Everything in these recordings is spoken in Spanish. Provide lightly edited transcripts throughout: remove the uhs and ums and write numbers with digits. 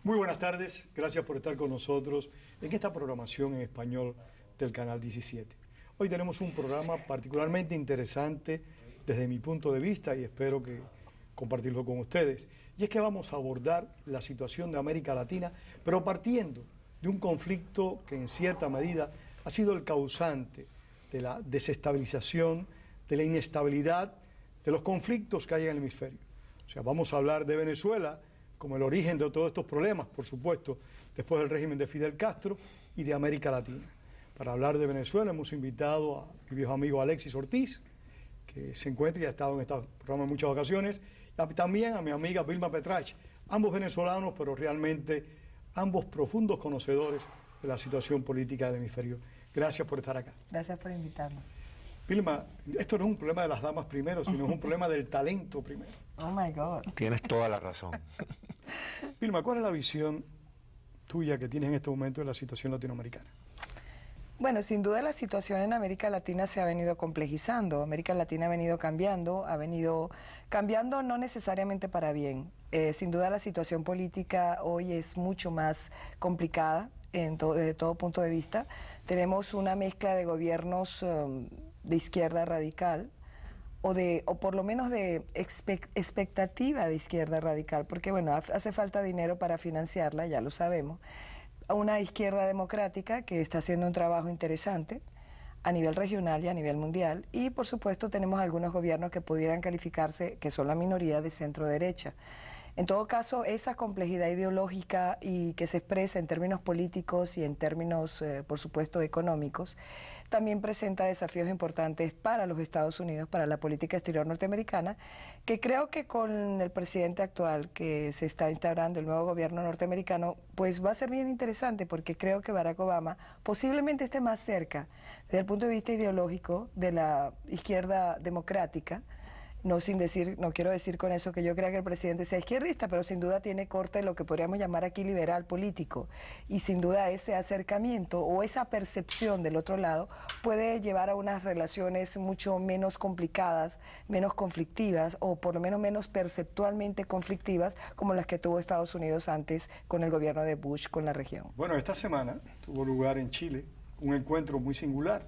Muy buenas tardes, gracias por estar con nosotros en esta programación en español del Canal 17. Hoy tenemos un programa particularmente interesante desde mi punto de vista y espero que compartirlo con ustedes. Y es que vamos a abordar la situación de América Latina, pero partiendo de un conflicto que en cierta medida ha sido el causante de la desestabilización, de la inestabilidad, de los conflictos que hay en el hemisferio. O sea, vamos a hablar de Venezuela como el origen de todos estos problemas, por supuesto, después del régimen de Fidel Castro, y de América Latina. Para hablar de Venezuela hemos invitado a mi viejo amigo Alexis Ortiz, que se encuentra y ha estado en este programa en muchas ocasiones, y también a mi amiga Vilma Petrach, ambos venezolanos, pero realmente ambos profundos conocedores de la situación política del hemisferio. Gracias por estar acá. Gracias por invitarnos. Vilma, esto no es un problema de las damas primero, sino es un problema del talento primero. Oh my God. Tienes toda la razón. Vilma, ¿cuál es la visión tuya que tienes en este momento de la situación latinoamericana? Bueno, sin duda la situación en América Latina se ha venido complejizando. América Latina ha venido cambiando no necesariamente para bien. Sin duda la situación política hoy es mucho más complicada desde todo punto de vista. Tenemos una mezcla de gobiernos de izquierda radical, o por lo menos de expectativa de izquierda radical, porque bueno, hace falta dinero para financiarla, ya lo sabemos. Una izquierda democrática que está haciendo un trabajo interesante a nivel regional y a nivel mundial, y por supuesto tenemos algunos gobiernos que pudieran calificarse, que son la minoría, de centro derecha. En todo caso, esa complejidad ideológica y que se expresa en términos políticos y en términos, por supuesto, económicos, también presenta desafíos importantes para los Estados Unidos, para la política exterior norteamericana, que creo que con el presidente actual que se está instaurando, el nuevo gobierno norteamericano, pues va a ser bien interesante, porque creo que Barack Obama posiblemente esté más cerca, desde el punto de vista ideológico, de la izquierda democrática. No quiero decir con eso que yo crea que el presidente sea izquierdista, pero sin duda tiene corte de lo que podríamos llamar aquí liberal político, y sin duda ese acercamiento o esa percepción del otro lado puede llevar a unas relaciones mucho menos complicadas, menos conflictivas, o por lo menos menos perceptualmente conflictivas, como las que tuvo Estados Unidos antes con el gobierno de Bush con la región. Bueno, esta semana tuvo lugar en Chile un encuentro muy singular.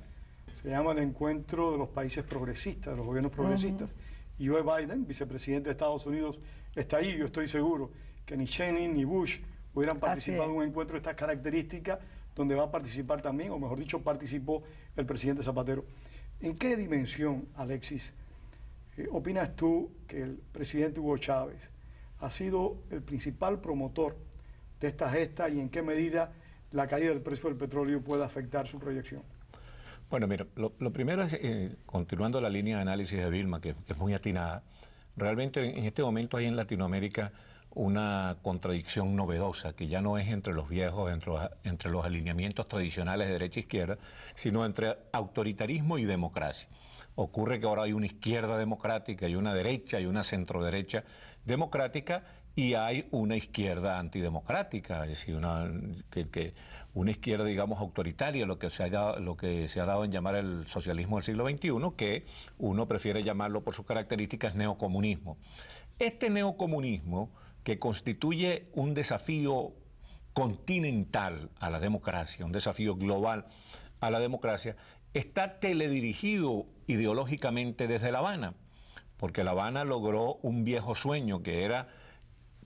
Se llama el Encuentro de los Países Progresistas, de los Gobiernos Progresistas. Y Joe Biden, vicepresidente de Estados Unidos, está ahí. Yo estoy seguro que ni Cheney ni Bush hubieran participado en un encuentro de estas características, donde va a participar también, o mejor dicho, participó el presidente Zapatero. ¿En qué dimensión, Alexis, opinas tú que el presidente Hugo Chávez ha sido el principal promotor de esta gesta, y en qué medida la caída del precio del petróleo puede afectar su proyección? Bueno, mira, lo primero es, continuando la línea de análisis de Vilma, que es muy atinada, realmente en este momento hay en Latinoamérica una contradicción novedosa, que ya no es entre los viejos, entre los alineamientos tradicionales de derecha e izquierda, sino entre autoritarismo y democracia. Ocurre que ahora hay una izquierda democrática y una derecha y una centroderecha democrática, y hay una izquierda antidemocrática, es decir, una izquierda, digamos, autoritaria, lo que se ha dado en llamar el socialismo del siglo XXI, que uno prefiere llamarlo por sus características neocomunismo. Este neocomunismo, que constituye un desafío continental a la democracia, un desafío global a la democracia, está teledirigido ideológicamente desde La Habana, porque La Habana logró un viejo sueño, que era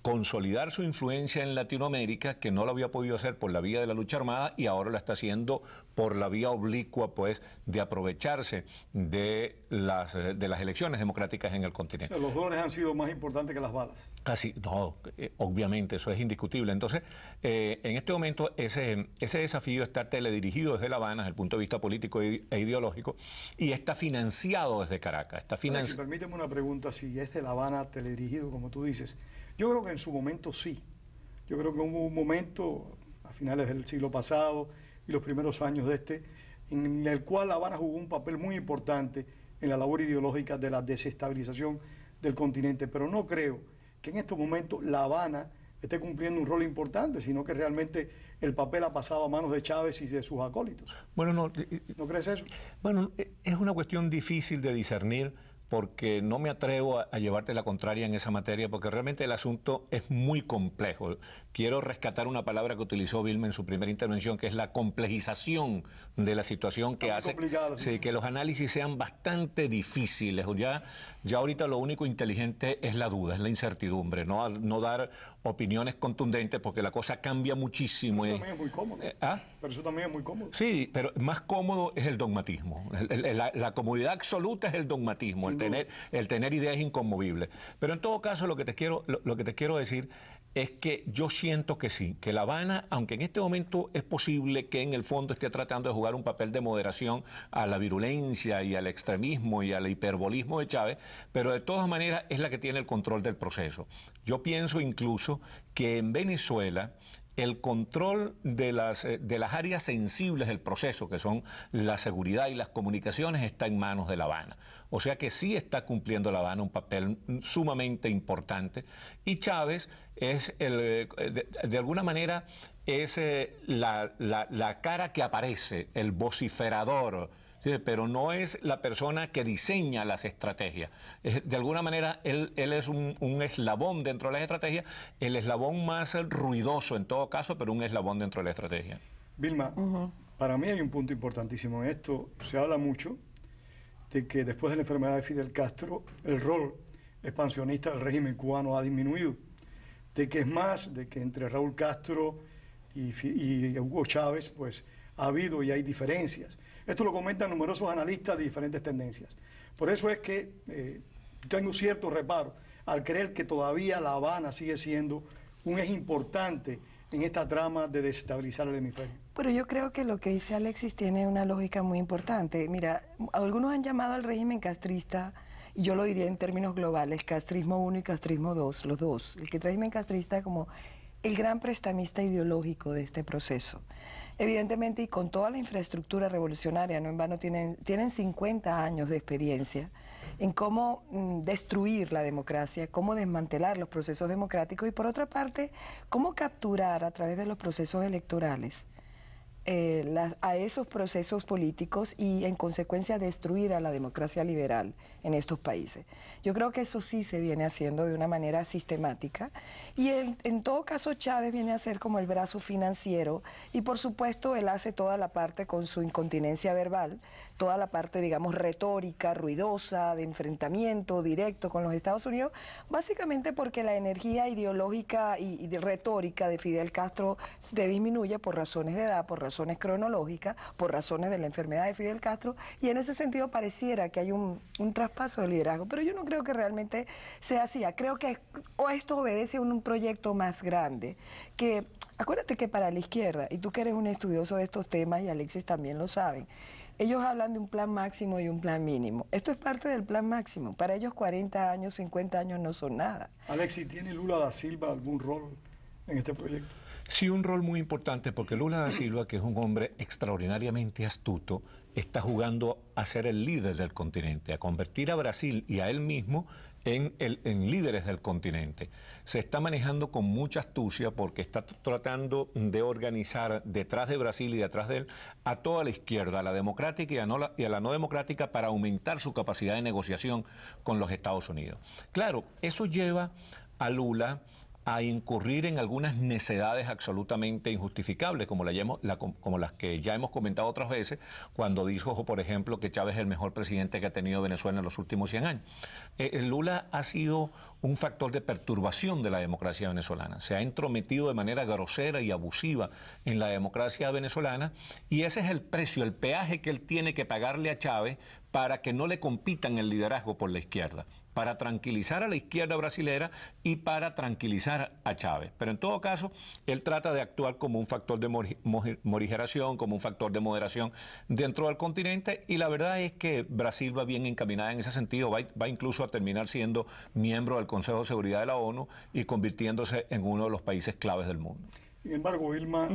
consolidar su influencia en Latinoamérica, que no lo había podido hacer por la vía de la lucha armada, y ahora la está haciendo por la vía oblicua, pues, de aprovecharse de las elecciones democráticas en el continente. O sea, los dólares han sido más importantes que las balas. Casi, no, obviamente, eso es indiscutible. Entonces, en este momento, ese desafío está teledirigido desde La Habana, desde el punto de vista político e ideológico, y está financiado desde Caracas. Si permíteme una pregunta, si es de La Habana teledirigido, como tú dices. Yo creo que en su momento sí. Yo creo que hubo un momento, a finales del siglo pasado y los primeros años de este, en el cual La Habana jugó un papel muy importante en la labor ideológica de la desestabilización del continente, pero no creo que en estos momentos La Habana esté cumpliendo un rol importante, sino que realmente el papel ha pasado a manos de Chávez y de sus acólitos. Bueno, ¿No crees eso? Bueno, es una cuestión difícil de discernir, porque no me atrevo a llevarte la contraria en esa materia, porque realmente el asunto es muy complejo. Quiero rescatar una palabra que utilizó Vilma en su primera intervención, que es la complejización de la situación, que hace sí, que los análisis sean bastante difíciles. Ya ahorita lo único inteligente es la duda, es la incertidumbre, no dar opiniones contundentes, porque la cosa cambia muchísimo. Eso también es muy cómodo. Pero eso también es muy cómodo. Sí, pero más cómodo es el dogmatismo. La comodidad absoluta es el dogmatismo, el tener ideas inconmovibles. Pero en todo caso, lo que te quiero decir es que yo siento que sí, que La Habana, aunque en este momento es posible que en el fondo esté tratando de jugar un papel de moderación a la virulencia y al extremismo y al hiperbolismo de Chávez, pero de todas maneras es la que tiene el control del proceso. Yo pienso incluso que en Venezuela el control de las áreas sensibles del proceso, que son la seguridad y las comunicaciones, está en manos de La Habana. O sea que sí está cumpliendo La Habana un papel sumamente importante, y Chávez es, de alguna manera, es la cara que aparece, el vociferador, ¿sí? Pero no es la persona que diseña las estrategias. De alguna manera, él es un eslabón dentro de las estrategias, el eslabón más ruidoso en todo caso, pero un eslabón dentro de la estrategia. Vilma, para mí hay un punto importantísimo en esto. Se habla mucho de que después de la enfermedad de Fidel Castro, el rol expansionista del régimen cubano ha disminuido. De que es más, de que entre Raúl Castro y Hugo Chávez, pues ha habido y hay diferencias. Esto lo comentan numerosos analistas de diferentes tendencias. Por eso es que tengo cierto reparo al creer que todavía La Habana sigue siendo un eje importante en esta trama de desestabilizar el hemisferio. Pero yo creo que lo que dice Alexis tiene una lógica muy importante. Mira, algunos han llamado al régimen castrista, y yo lo diría en términos globales, castrismo 1 y castrismo 2, los dos. El régimen castrista como el gran prestamista ideológico de este proceso. Evidentemente, y con toda la infraestructura revolucionaria, no en vano tienen 50 años de experiencia en cómo destruir la democracia, cómo desmantelar los procesos democráticos y, por otra parte, cómo capturar a través de los procesos electorales a esos procesos políticos y, en consecuencia, destruir a la democracia liberal en estos países. Yo creo que eso sí se viene haciendo de una manera sistemática, y en todo caso Chávez viene a ser como el brazo financiero, y por supuesto él hace toda la parte con su incontinencia verbal, toda la parte, digamos, retórica, ruidosa, de enfrentamiento directo con los Estados Unidos, básicamente porque la energía ideológica y de retórica de Fidel Castro se disminuye por razones de edad, por razones cronológicas, por razones de la enfermedad de Fidel Castro, y en ese sentido pareciera que hay un traspaso de liderazgo, pero yo no creo que realmente sea así. Creo que esto obedece a un proyecto más grande, que acuérdate que para la izquierda, y tú que eres un estudioso de estos temas, y Alexis también lo saben, ellos hablan de un plan máximo y un plan mínimo. Esto es parte del plan máximo. Para ellos 40 años, 50 años no son nada. Alexis, ¿tiene Lula da Silva algún rol en este proyecto? Sí, un rol muy importante, porque Lula da Silva, que es un hombre extraordinariamente astuto, está jugando a ser el líder del continente, a convertir a Brasil y a él mismo en líderes del continente. Se está manejando con mucha astucia, porque está tratando de organizar detrás de Brasil y detrás de él a toda la izquierda, a la democrática y a la no democrática, para aumentar su capacidad de negociación con los Estados Unidos. Claro, eso lleva a Lula a incurrir en algunas necedades absolutamente injustificables, como las que ya hemos comentado otras veces, cuando dijo, por ejemplo, que Chávez es el mejor presidente que ha tenido Venezuela en los últimos 100 años. Lula ha sido un factor de perturbación de la democracia venezolana. Se ha entrometido de manera grosera y abusiva en la democracia venezolana, y ese es el precio, el peaje que él tiene que pagarle a Chávez para que no le compitan el liderazgo por la izquierda, para tranquilizar a la izquierda brasilera y para tranquilizar a Chávez. Pero en todo caso, él trata de actuar como un factor de morigeración, como un factor de moderación dentro del continente, y la verdad es que Brasil va bien encaminada en ese sentido, va incluso a terminar siendo miembro del Consejo de Seguridad de la ONU y convirtiéndose en uno de los países claves del mundo. Sin embargo, Vilma,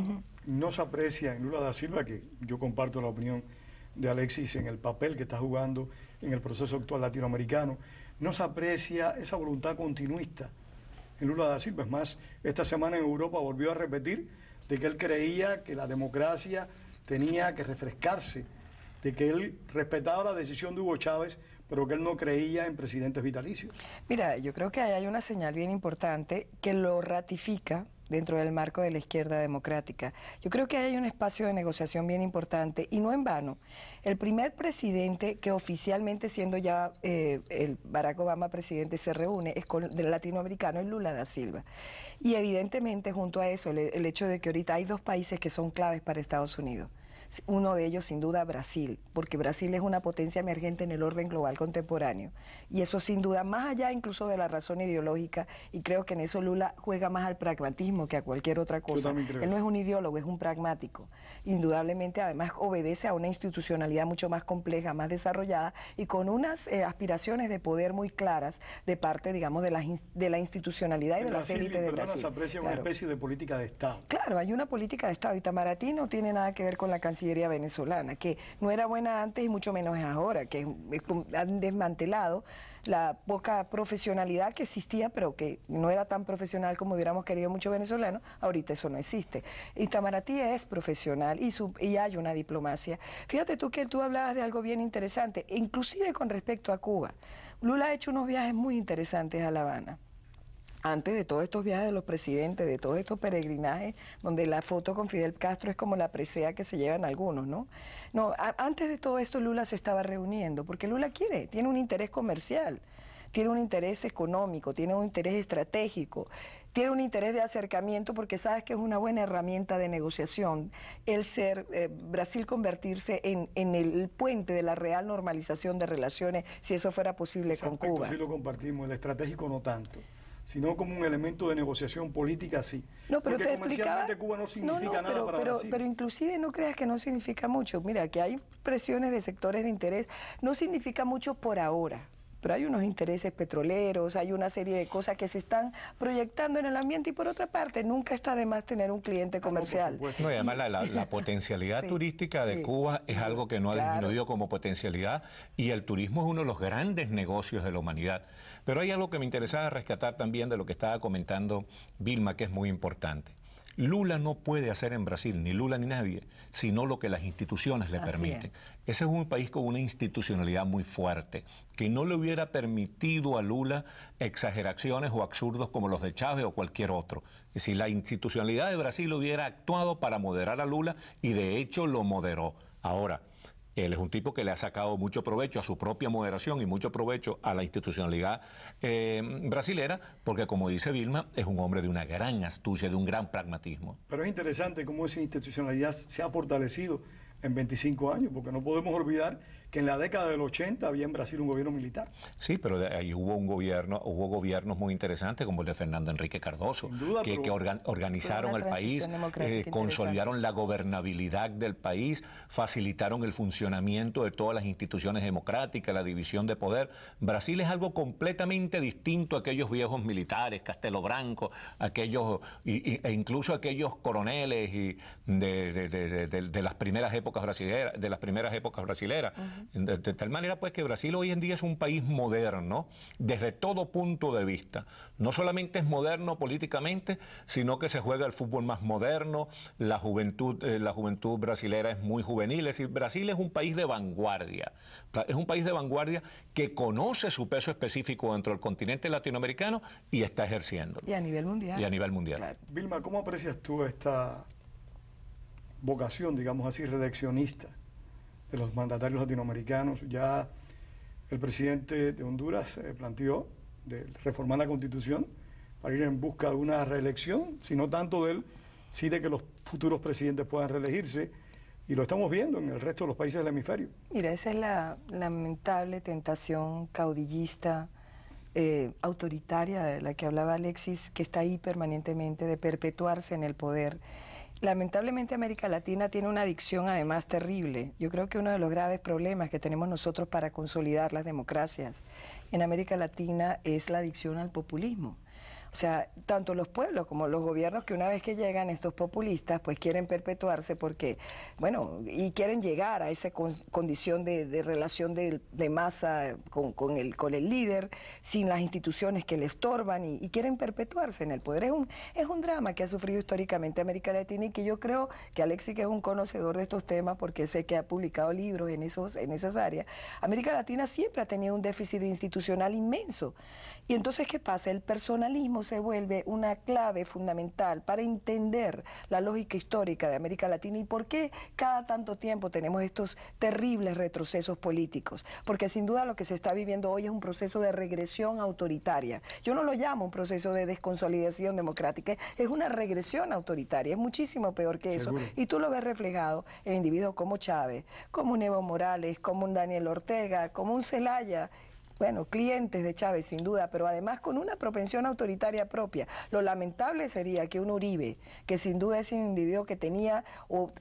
no se aprecia en Lula da Silva, que yo comparto la opinión de Alexis en el papel que está jugando en el proceso actual latinoamericano, no se aprecia esa voluntad continuista en Lula da Silva. Es más, esta semana en Europa volvió a repetir de que él creía que la democracia tenía que refrescarse, de que él respetaba la decisión de Hugo Chávez pero que él no creía en presidentes vitalicios. Mira, yo creo que ahí hay una señal bien importante que lo ratifica dentro del marco de la izquierda democrática. Yo creo que hay un espacio de negociación bien importante y no en vano. El primer presidente que oficialmente, siendo ya el Barack Obama presidente, se reúne es con el latinoamericano, es Lula da Silva. Y evidentemente junto a eso el hecho de que ahorita hay dos países que son claves para Estados Unidos. Uno de ellos sin duda Brasil, porque Brasil es una potencia emergente en el orden global contemporáneo y eso sin duda, más allá incluso de la razón ideológica, y creo que en eso Lula juega más al pragmatismo que a cualquier otra cosa. Él no es un ideólogo, es un pragmático. Indudablemente además obedece a una institucionalidad mucho más compleja, más desarrollada y con unas aspiraciones de poder muy claras de parte, digamos, de la institucionalidad y de las élites de Brasil. Se aprecia una especie de política de Estado. Claro, hay una política de Estado. Itamaraty no tiene nada que ver con la Cancillería venezolana, que no era buena antes y mucho menos es ahora, que han desmantelado la poca profesionalidad que existía, pero que no era tan profesional como hubiéramos querido muchos venezolanos. Ahorita eso no existe. Itamaraty es profesional y hay una diplomacia. Fíjate tú que tú hablabas de algo bien interesante, inclusive con respecto a Cuba. Lula ha hecho unos viajes muy interesantes a La Habana. Antes de todos estos viajes de los presidentes, de todos estos peregrinajes, donde la foto con Fidel Castro es como la presea que se llevan algunos, ¿no? No, antes de todo esto Lula se estaba reuniendo, porque Lula tiene un interés comercial, tiene un interés económico, tiene un interés estratégico, tiene un interés de acercamiento, porque sabes que es una buena herramienta de negociación el Brasil convertirse en el puente de la real normalización de relaciones, si eso fuera posible con Cuba. Sí lo compartimos, el estratégico no tanto, sino como un elemento de negociación política, sí. No, pero porque te explicaba, Cuba no significa nada para Brasil. Pero inclusive no creas que no significa mucho. Mira, que hay presiones de sectores de interés, no significa mucho por ahora, pero hay unos intereses petroleros, hay una serie de cosas que se están proyectando en el ambiente y por otra parte nunca está de más tener un cliente comercial. No, y además la potencialidad turística de Cuba es algo que no ha disminuido como potencialidad y el turismo es uno de los grandes negocios de la humanidad. Pero hay algo que me interesaba rescatar también de lo que estaba comentando Vilma, que es muy importante. Lula no puede hacer en Brasil, ni Lula ni nadie, sino lo que las instituciones le permiten. Ese es un país con una institucionalidad muy fuerte, que no le hubiera permitido a Lula exageraciones o absurdos como los de Chávez o cualquier otro. Es decir, la institucionalidad de Brasil hubiera actuado para moderar a Lula y de hecho lo moderó. Ahora, él es un tipo que le ha sacado mucho provecho a su propia moderación y mucho provecho a la institucionalidad brasilera, porque como dice Vilma, es un hombre de una gran astucia, de un gran pragmatismo. Pero es interesante cómo esa institucionalidad se ha fortalecido en 25 años, porque no podemos olvidar que en la década del 80 había en Brasil un gobierno militar. Sí, pero ahí hubo gobiernos muy interesantes como el de Fernando Enrique Cardoso, que organizaron el país, consolidaron la gobernabilidad del país, facilitaron el funcionamiento de todas las instituciones democráticas, la división de poder. Brasil es algo completamente distinto a aquellos viejos militares, Castelo Branco, e incluso aquellos coroneles de las primeras épocas brasileras. De tal manera pues que Brasil hoy en día es un país moderno desde todo punto de vista. No solamente es moderno políticamente, sino que se juega el fútbol más moderno, la juventud brasilera es muy juvenil, es decir, Brasil es un país de vanguardia. Es un país de vanguardia que conoce su peso específico dentro del continente latinoamericano y está ejerciendo. Y a nivel mundial. Y a nivel mundial. Claro. Vilma, ¿cómo aprecias tú esta vocación, digamos así, reeleccionista de los mandatarios latinoamericanos? Ya el presidente de Honduras planteó de reformar la Constitución para ir en busca de una reelección, si no tanto de él, sí de que los futuros presidentes puedan reelegirse, y lo estamos viendo en el resto de los países del hemisferio. Mira, esa es la lamentable tentación caudillista, autoritaria de la que hablaba Alexis, que está ahí permanentemente, de perpetuarse en el poder. Lamentablemente América Latina tiene una adicción además terrible. Yo creo que uno de los graves problemas que tenemos nosotros para consolidar las democracias en América Latina es la adicción al populismo. O sea, tanto los pueblos como los gobiernos que una vez que llegan estos populistas, pues quieren perpetuarse porque, bueno, y quieren llegar a esa condición de relación de masa con el líder, sin las instituciones que le estorban y quieren perpetuarse en el poder. Es un drama que ha sufrido históricamente América Latina y que yo creo que Alexis, que es un conocedor de estos temas, porque sé que ha publicado libros en esas áreas, América Latina siempre ha tenido un déficit institucional inmenso. Y entonces, ¿qué pasa? El personalismo se vuelve una clave fundamental para entender la lógica histórica de América Latina y por qué cada tanto tiempo tenemos estos terribles retrocesos políticos. Porque sin duda lo que se está viviendo hoy es un proceso de regresión autoritaria. Yo no lo llamo un proceso de desconsolidación democrática, es una regresión autoritaria, es muchísimo peor que eso. Seguro. Y tú lo ves reflejado en individuos como Chávez, como un Evo Morales, como un Daniel Ortega, como un Zelaya. Bueno, clientes de Chávez sin duda, pero además con una propensión autoritaria propia. Lo lamentable sería que un Uribe, que sin duda es un individuo que tenía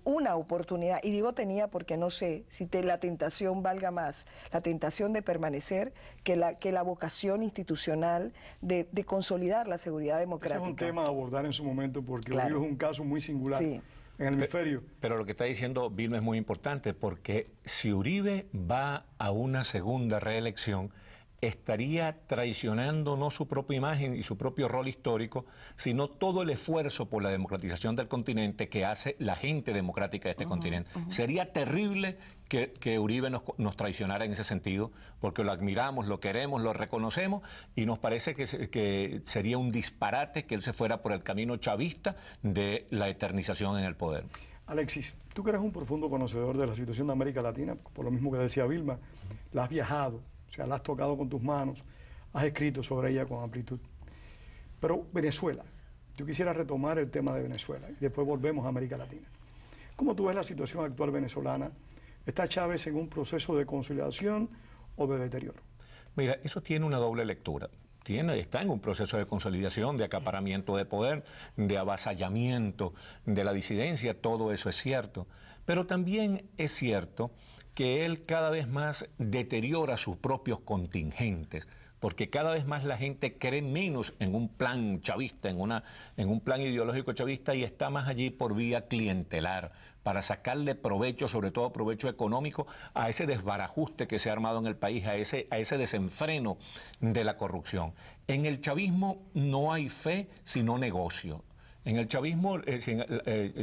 una oportunidad, y digo tenía porque no sé si la tentación valga más, la tentación de permanecer que la vocación institucional de consolidar la seguridad democrática. Ese es un tema a abordar en su momento porque Claro. Uribe es un caso muy singular. Sí. En el hemisferio. Pero lo que está diciendo Vilma es muy importante porque si Uribe va a una segunda reelección, estaría traicionando no su propia imagen y su propio rol histórico, sino todo el esfuerzo por la democratización del continente que hace la gente democrática de este continente. Sería terrible que Uribe nos traicionara en ese sentido, porque lo admiramos, lo queremos, lo reconocemos, y nos parece que sería un disparate que él se fuera por el camino chavista de la eternización en el poder. Alexis, tú que eres un profundo conocedor de la situación de América Latina, por lo mismo que decía Vilma, la has viajado, o sea, la has tocado con tus manos, has escrito sobre ella con amplitud. Pero Venezuela, yo quisiera retomar el tema de Venezuela y después volvemos a América Latina. ¿Cómo tú ves la situación actual venezolana? ¿Está Chávez en un proceso de consolidación o de deterioro? Mira, eso tiene una doble lectura. Está en un proceso de consolidación, de acaparamiento de poder, de avasallamiento de la disidencia, todo eso es cierto. Pero también es cierto que él cada vez más deteriora sus propios contingentes, porque cada vez más la gente cree menos en un plan chavista, en un plan ideológico chavista, y está más allí por vía clientelar, para sacarle provecho, sobre todo provecho económico, a ese desbarajuste que se ha armado en el país, a ese desenfreno de la corrupción. En el chavismo no hay fe, sino negocio. En el chavismo,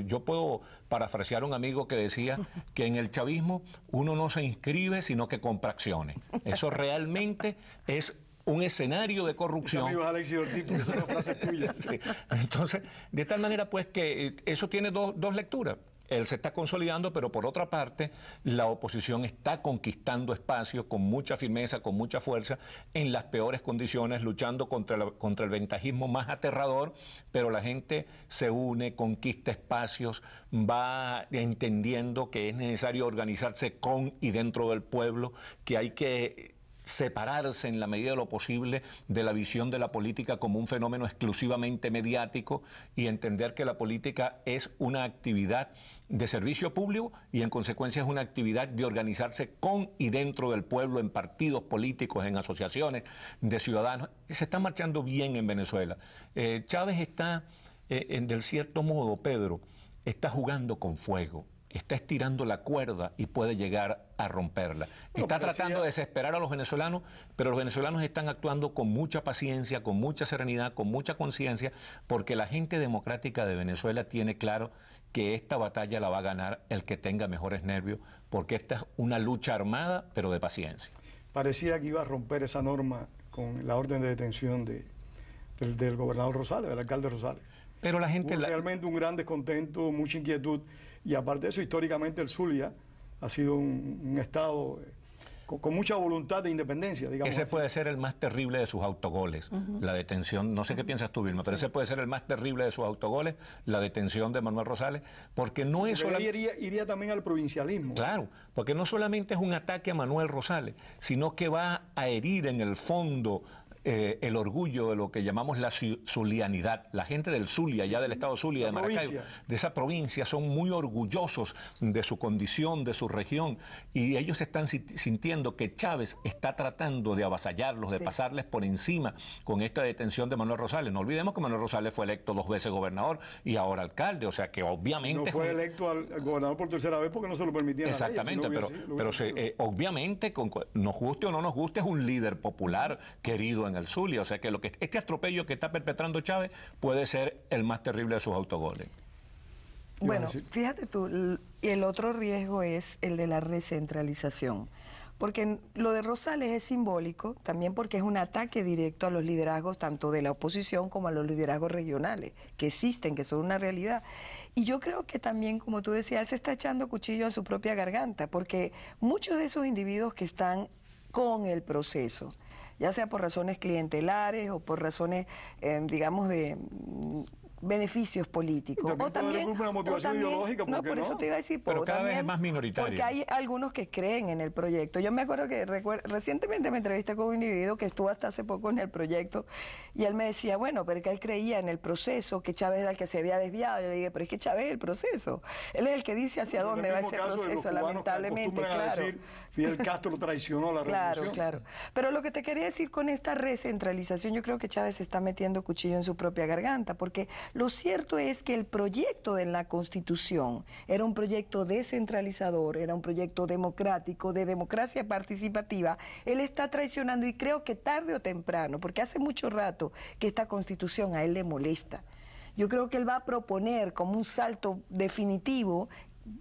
yo puedo parafrasear a un amigo que decía que en el chavismo uno no se inscribe, sino que compra acciones. Eso realmente es un escenario de corrupción. Mis amigos Alexis Ortiz, porque son frases tuyas. Sí. Entonces, de tal manera pues que eso tiene dos lecturas. Él se está consolidando, pero por otra parte, la oposición está conquistando espacios con mucha firmeza, con mucha fuerza, en las peores condiciones, luchando contra el ventajismo más aterrador, pero la gente se une, conquista espacios, va entendiendo que es necesario organizarse con y dentro del pueblo, que hay que separarse en la medida de lo posible de la visión de la política como un fenómeno exclusivamente mediático y entender que la política es una actividad de servicio público y en consecuencia es una actividad de organizarse con y dentro del pueblo, en partidos políticos, en asociaciones de ciudadanos. Se está marchando bien en Venezuela. Chávez está, del cierto modo, Pedro, está jugando con fuego. Está estirando la cuerda y puede llegar a romperla. Está tratando de desesperar a los venezolanos, pero los venezolanos están actuando con mucha paciencia, con mucha serenidad, con mucha conciencia, porque la gente democrática de Venezuela tiene claro que esta batalla la va a ganar el que tenga mejores nervios, porque esta es una lucha armada, pero de paciencia. Parecía que iba a romper esa norma con la orden de detención del gobernador Rosales, del alcalde Rosales. Pero la gente... Hubo realmente un gran descontento, mucha inquietud, y aparte de eso, históricamente el Zulia ha sido un estado con mucha voluntad de independencia, digamos. Ese así. puede ser el más terrible de sus autogoles, la detención, no sé qué piensas tú, Vilma, pero ese puede ser el más terrible de sus autogoles, la detención de Manuel Rosales, porque no es solamente... Iría también al provincialismo. Claro, porque no solamente es un ataque a Manuel Rosales, sino que va a herir en el fondo el orgullo de lo que llamamos la zulianidad. La gente del Zulia, ya del estado Zulia, de Maracaibo, de esa provincia, son muy orgullosos de su condición, de su región, y ellos están sintiendo que Chávez está tratando de avasallarlos, de pasarles por encima con esta detención de Manuel Rosales. No olvidemos que Manuel Rosales fue electo 2 veces gobernador y ahora alcalde, o sea que obviamente... No fue electo al gobernador por tercera vez porque no se lo permitían. Exactamente, obviamente, nos guste o no nos guste, es un líder popular querido en el Zulia, o sea que este atropello que está perpetrando Chávez puede ser el más terrible de sus autogoles. Bueno, fíjate tú, el otro riesgo es el de la recentralización. Porque lo de Rosales es simbólico, también porque es un ataque directo a los liderazgos tanto de la oposición como a los liderazgos regionales, que existen, que son una realidad. Y yo creo que también, como tú decías, él se está echando cuchillo a su propia garganta, porque muchos de esos individuos que están con el proceso, ya sea por razones clientelares o por razones, digamos, de beneficios políticos. O también una motivación ideológica, no, por eso te iba a decir, pero cada vez es más minoritario. Porque hay algunos que creen en el proyecto. Yo me acuerdo que recientemente me entrevisté con un individuo que estuvo hasta hace poco en el proyecto y él me decía, bueno, pero que él creía en el proceso, que Chávez era el que se había desviado. Yo le dije, pero es que Chávez es el proceso. Él es el que dice hacia dónde va ese proceso, lamentablemente, claro. Decir, Fidel Castro traicionó la revolución. Claro. Pero lo que te quería decir con esta recentralización, yo creo que Chávez se está metiendo cuchillo en su propia garganta, porque lo cierto es que el proyecto de la Constitución era un proyecto descentralizador, era un proyecto democrático, de democracia participativa. Él está traicionando y creo que tarde o temprano, porque hace mucho rato que esta Constitución a él le molesta. Yo creo que él va a proponer como un salto definitivo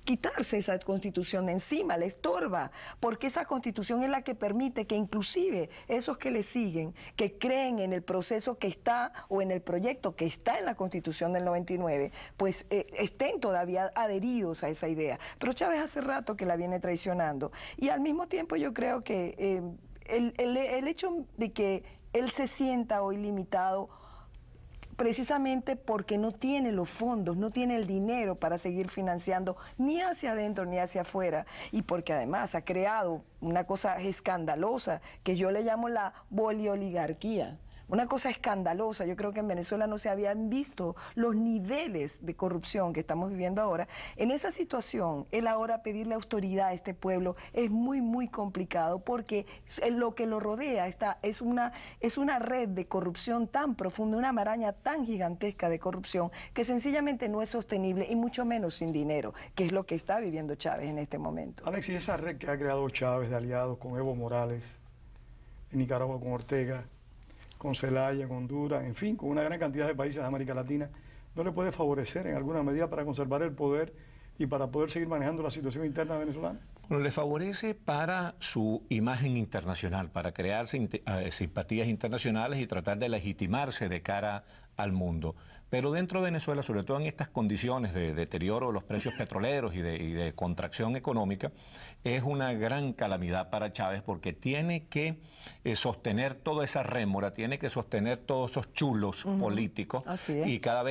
quitarse esa Constitución de encima, le estorba, porque esa Constitución es la que permite que inclusive esos que le siguen, que creen en el proceso que está o en el proyecto que está en la Constitución del 99, pues estén todavía adheridos a esa idea. Pero Chávez hace rato que la viene traicionando y al mismo tiempo yo creo que el hecho de que él se sienta hoy limitado precisamente porque no tiene los fondos, no tiene el dinero para seguir financiando ni hacia adentro ni hacia afuera, y porque además ha creado una cosa escandalosa que yo le llamo la bolioligarquía. Una cosa escandalosa, yo creo que en Venezuela no se habían visto los niveles de corrupción que estamos viviendo ahora. En esa situación, él ahora pedirle autoridad a este pueblo es muy complicado porque lo que lo rodea es una red de corrupción tan profunda, una maraña tan gigantesca de corrupción que sencillamente no es sostenible y mucho menos sin dinero, que es lo que está viviendo Chávez en este momento. Alexis, esa red que ha creado Chávez de aliados con Evo Morales, en Nicaragua con Ortega, con Zelaya, con Honduras, en fin, con una gran cantidad de países de América Latina, ¿no le puede favorecer en alguna medida para conservar el poder y para poder seguir manejando la situación interna venezolana? Bueno, le favorece para su imagen internacional, para crear simpatías internacionales y tratar de legitimarse de cara al mundo. Pero dentro de Venezuela, sobre todo en estas condiciones de deterioro de los precios petroleros y de contracción económica, es una gran calamidad para Chávez porque tiene que sostener toda esa rémora, tiene que sostener todos esos chulos políticos y cada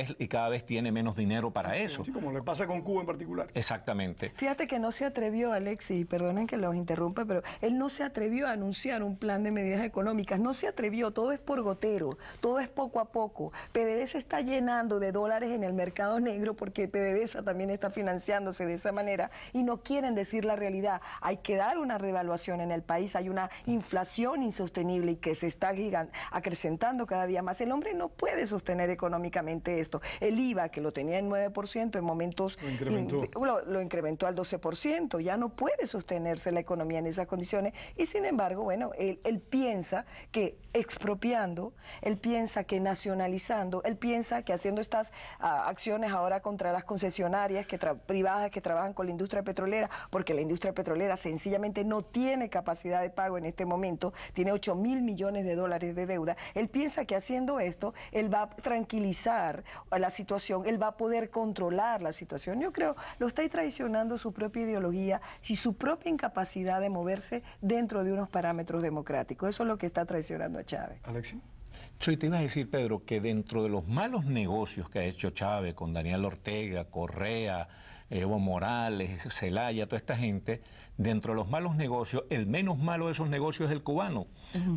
vez tiene menos dinero para eso. Sí, como le pasa con Cuba en particular. Exactamente. Fíjate que no se atrevió, Alexis, perdonen que los interrumpa, pero él no se atrevió a anunciar un plan de medidas económicas, no se atrevió, todo es por gotero, todo es poco a poco. PDVSA está llenando de dólares en el mercado negro porque PDVSA también está financiándose de esa manera y no quieren decir la realidad. Hay que dar una revaluación en el país, hay una inflación insostenible y que se está acrecentando cada día más. El hombre no puede sostener económicamente esto. El IVA, que lo tenía en 9%, en momentos lo incrementó al 12%, ya no puede sostenerse la economía en esas condiciones y sin embargo, bueno, él piensa que expropiando, él piensa que nacionalizando, él piensa que haciendo estas acciones ahora contra las concesionarias privadas que trabajan con la industria petrolera, porque la industria petrolera sencillamente no tiene capacidad de pago en este momento, tiene 8.000 millones de dólares de deuda, él piensa que haciendo esto, él va a tranquilizar la situación, él va a poder controlar la situación. Yo creo, lo está traicionando su propia ideología y su propia incapacidad de moverse dentro de unos parámetros democráticos. Eso es lo que está traicionando a Chávez. Alexis. Sí, te iba a decir, Pedro, que dentro de los malos negocios que ha hecho Chávez con Daniel Ortega, Correa, Evo Morales, Zelaya, toda esta gente, dentro de los malos negocios, el menos malo de esos negocios es el cubano,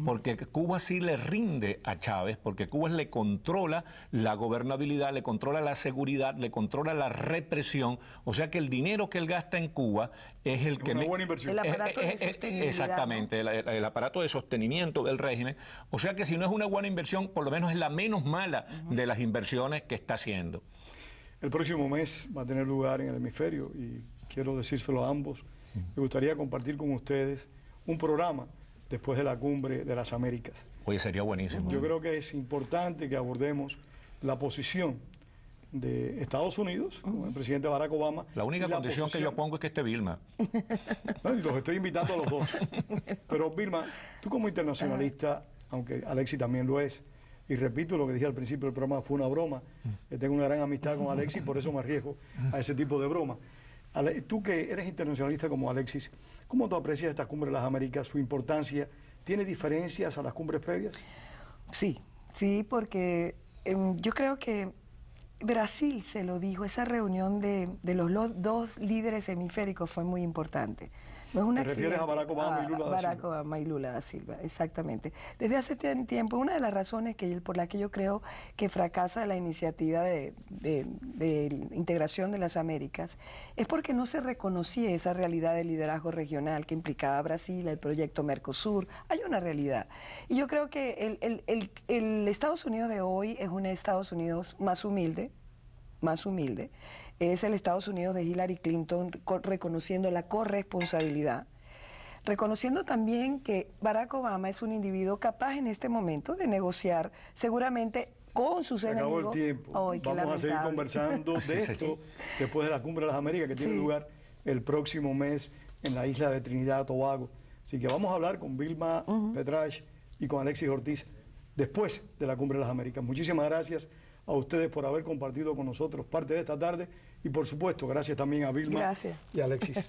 porque Cuba sí le rinde a Chávez, porque Cuba le controla la gobernabilidad, le controla la seguridad, le controla la represión, o sea que el dinero que él gasta en Cuba es el que... Una buena inversión. El aparato de sostenibilidad, exactamente, ¿no? el aparato de sostenimiento del régimen, o sea que si no es una buena inversión, por lo menos es la menos mala de las inversiones que está haciendo. El próximo mes va a tener lugar en el hemisferio y quiero decírselo a ambos. Me gustaría compartir con ustedes un programa después de la Cumbre de las Américas. Oye, sería buenísimo. Yo creo que es importante que abordemos la posición de Estados Unidos, con el presidente Barack Obama. La única condición que yo pongo es que esté Vilma. Bueno, y los estoy invitando a los dos. Pero Vilma, tú como internacionalista, aunque Alexis también lo es, y repito lo que dije al principio del programa, fue una broma. Tengo una gran amistad con Alexis, por eso me arriesgo a ese tipo de broma. Tú que eres internacionalista como Alexis, ¿cómo tú aprecias esta Cumbre de las Américas, su importancia? ¿Tiene diferencias a las cumbres previas? Sí, sí, porque yo creo que Brasil se lo dijo, esa reunión de los dos líderes hemisféricos fue muy importante. No es un ¿Te refieres a Barack Obama y Lula da Silva? Barack Obama y Lula da Silva, exactamente. Desde hace tiempo, una de las razones por la que yo creo que fracasa la iniciativa de integración de las Américas es porque no se reconocía esa realidad de liderazgo regional que implicaba a Brasil, el proyecto Mercosur. Hay una realidad. Y yo creo que el Estados Unidos de hoy es un Estados Unidos más humilde, es el Estados Unidos de Hillary Clinton reconociendo la corresponsabilidad, reconociendo también que Barack Obama es un individuo capaz en este momento de negociar seguramente con sus enemigos. Acabó el tiempo. Vamos a seguir conversando de esto después de la Cumbre de las Américas que tiene lugar el próximo mes en la isla de Trinidad y Tobago. Así que vamos a hablar con Vilma Petrach y con Alexis Ortiz después de la Cumbre de las Américas. Muchísimas gracias a ustedes por haber compartido con nosotros parte de esta tarde y por supuesto gracias también a Vilma y a Alexis.